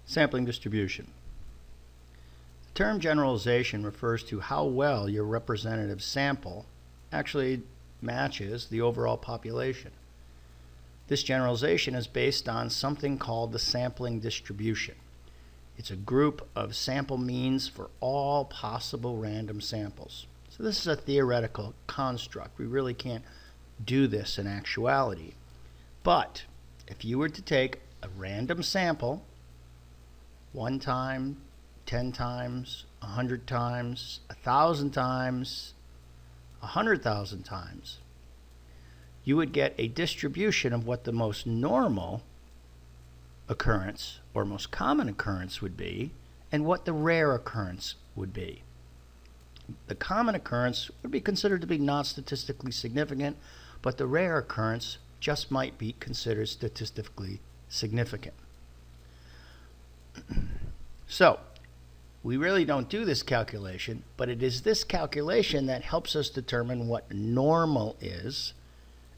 Sampling distribution. The term generalization refers to how well your representative sample actually matches the overall population. This generalization is based on something called the sampling distribution. It's a group of sample means for all possible random samples. So this is a theoretical construct. We really can't do this in actuality. But if you were to take a random sample 1 time, 10 times, 100 times, 1,000 times, 100,000 times, you would get a distribution of what the most normal occurrence or most common occurrence would be and what the rare occurrence would be. The common occurrence would be considered to be not statistically significant, but the rare occurrence just might be considered statistically significant. So, we really don't do this calculation, but it is this calculation that helps us determine what normal is,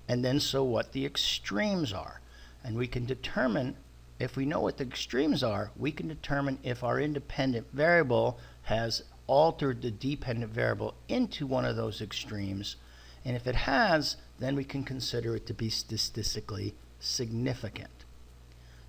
and then so what the extremes are. And we can determine, if we know what the extremes are, we can determine if our independent variable has altered the dependent variable into one of those extremes. And if it has, then we can consider it to be statistically significant.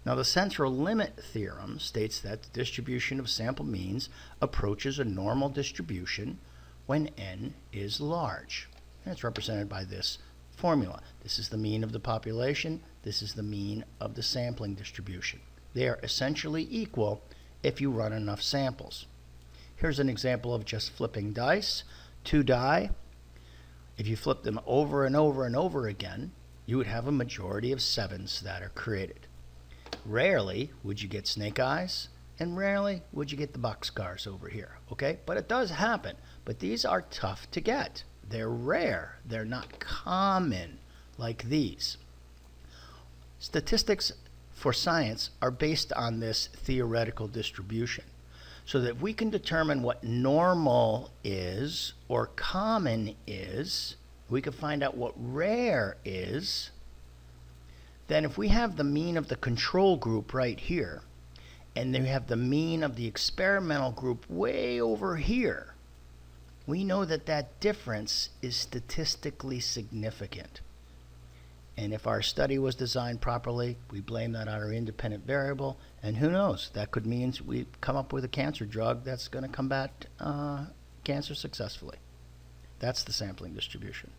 Now, the central limit theorem states that the distribution of sample means approaches a normal distribution when n is large. And it's represented by this formula. This is the mean of the population. This is the mean of the sampling distribution. They are essentially equal if you run enough samples. Here's an example of just flipping dice. 2 die. If you flip them over and over and over again, you would have a majority of 7s that are created. Rarely would you get snake eyes, and rarely would you get the boxcars over here, okay? But it does happen. But these are tough to get. They're rare. They're not common like these. Statistics for science are based on this theoretical distribution, so that if we can determine what normal is or common is, we can find out what rare is. Then if we have the mean of the control group right here, and then we have the mean of the experimental group way over here, we know that that difference is statistically significant. And if our study was designed properly, we blame that on our independent variable, and who knows, that could mean we come up with a cancer drug that's going to combat cancer successfully. That's the sampling distribution.